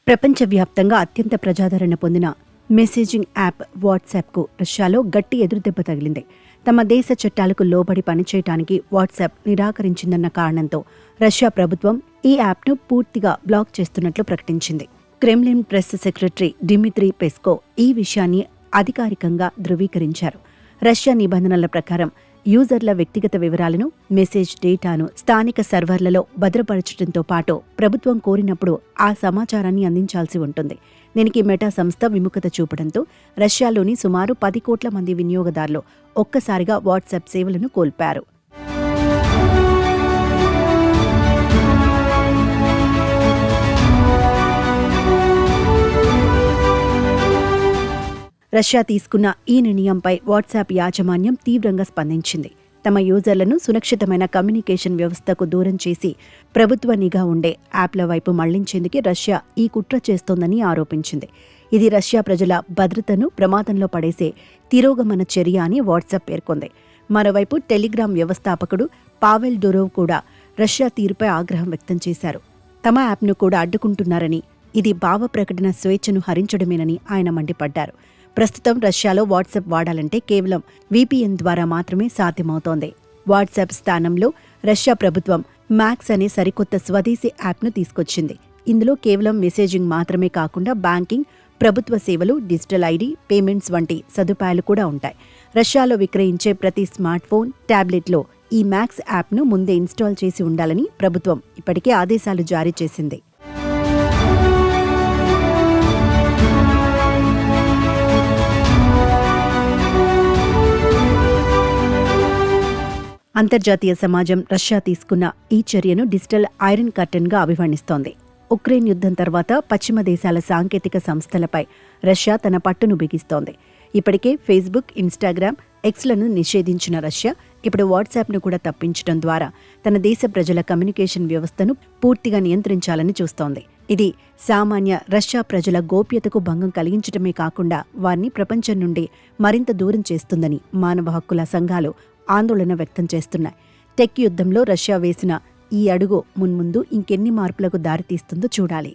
ప్రపంచవ్యాప్తంగా అత్యంత ప్రజాదరణ పొందిన మెసేజింగ్ యాప్ వాట్సాప్కు రష్యాలో గట్టి ఎదురుదెబ్బ తగిలింది. తమ దేశ చట్టాలకు లోబడి పనిచేయటానికి వాట్సాప్ నిరాకరించిందన్న కారణంతో రష్యా ప్రభుత్వం ఈ యాప్ను పూర్తిగా బ్లాక్ చేస్తున్నట్లు ప్రకటించింది. క్రెమ్లిన్ ప్రెస్ సెక్రటరీ డిమిత్రీ పెస్కో ఈ విషయాన్ని అధికారికంగా ధృవీకరించారు. రష్యా నిబంధనల ప్రకారం యూజర్ల వ్యక్తిగత వివరాలను, మెసేజ్ డేటాను స్థానిక సర్వర్లలో భద్రపరచడంతో పాటు ప్రభుత్వం కోరినప్పుడు ఆ సమాచారాన్ని అందించాల్సి ఉంటుంది. దీనికి మెటా సంస్థ విముఖత చూపడంతో రష్యాలోని సుమారు 10 కోట్ల మంది వినియోగదారులు ఒక్కసారిగా వాట్సాప్ సేవలను కోల్పారు. రష్యా తీసుకున్న ఈ నిర్ణయంపై వాట్సాప్ యాజమాన్యం తీవ్రంగా స్పందించింది. తమ యూజర్లను సురక్షితమైన కమ్యూనికేషన్ వ్యవస్థకు దూరం చేసి ప్రభుత్వ నిఘా ఉండే యాప్ల వైపు మళ్లించేందుకే రష్యా ఈ కుట్ర చేస్తోందని ఆరోపించింది. ఇది రష్యా ప్రజల భద్రతను ప్రమాదంలో పడేసే తిరోగమన చర్య అని వాట్సాప్ పేర్కొంది. మరోవైపు టెలిగ్రామ్ వ్యవస్థాపకుడు పావెల్ డొరోవ్ కూడా రష్యా తీరుపై ఆగ్రహం వ్యక్తం చేశారు. తమ యాప్ను కూడా అడ్డుకుంటున్నారని, ఇది భావ ప్రకటన స్వేచ్ఛను హరించడమేనని ఆయన మండిపడ్డారు. ప్రస్తుతం రష్యాలో వాట్సాప్ వాడాలంటే కేవలం VPN ద్వారా మాత్రమే సాధ్యమవుతోంది. వాట్సాప్ స్థానంలో రష్యా ప్రభుత్వం మ్యాక్స్ అనే సరికొత్త స్వదేశీ యాప్ను తీసుకొచ్చింది. ఇందులో కేవలం మెసేజింగ్ మాత్రమే కాకుండా బ్యాంకింగ్, ప్రభుత్వ సేవలు, డిజిటల్ ఐడి, పేమెంట్స్ వంటి సదుపాయాలు కూడా ఉంటాయి. రష్యాలో విక్రయించే ప్రతి స్మార్ట్ ఫోన్, ట్యాబ్లెట్లో ఈ మ్యాక్స్ యాప్ను ముందే ఇన్స్టాల్ చేసి ఉండాలని ప్రభుత్వం ఇప్పటికే ఆదేశాలు జారీ చేసింది. అంతర్జాతీయ సమాజం రష్యా తీసుకున్న ఈ చర్యను డిజిటల్ ఐరన్ కర్టెన్గా అభివర్ణిస్తోంది. ఉక్రెయిన్ యుద్ధం తర్వాత పశ్చిమ దేశాల సాంకేతిక సంస్థలపై రష్యా తన పట్టును బిగిస్తోంది. ఇప్పటికే ఫేస్బుక్, ఇన్స్టాగ్రామ్, ఎక్స్లను నిషేధించిన రష్యా ఇప్పుడు వాట్సాప్ను కూడా తప్పించడం ద్వారా తన దేశ ప్రజల కమ్యూనికేషన్ వ్యవస్థను పూర్తిగా నియంత్రించాలని చూస్తోంది. ఇది సామాన్య రష్యా ప్రజల గోప్యతకు భంగం కలిగించడమే కాకుండా వారిని ప్రపంచం నుండి మరింత దూరం చేస్తుందని మానవ హక్కుల సంఘాలు ఆందోళన వ్యక్తం చేస్తున్నాయి. టెక్ యుద్ధంలో రష్యా వేసిన ఈ అడుగు మున్ముందు ఇంకెన్ని మార్పులకు దారితీస్తుందో చూడాలి.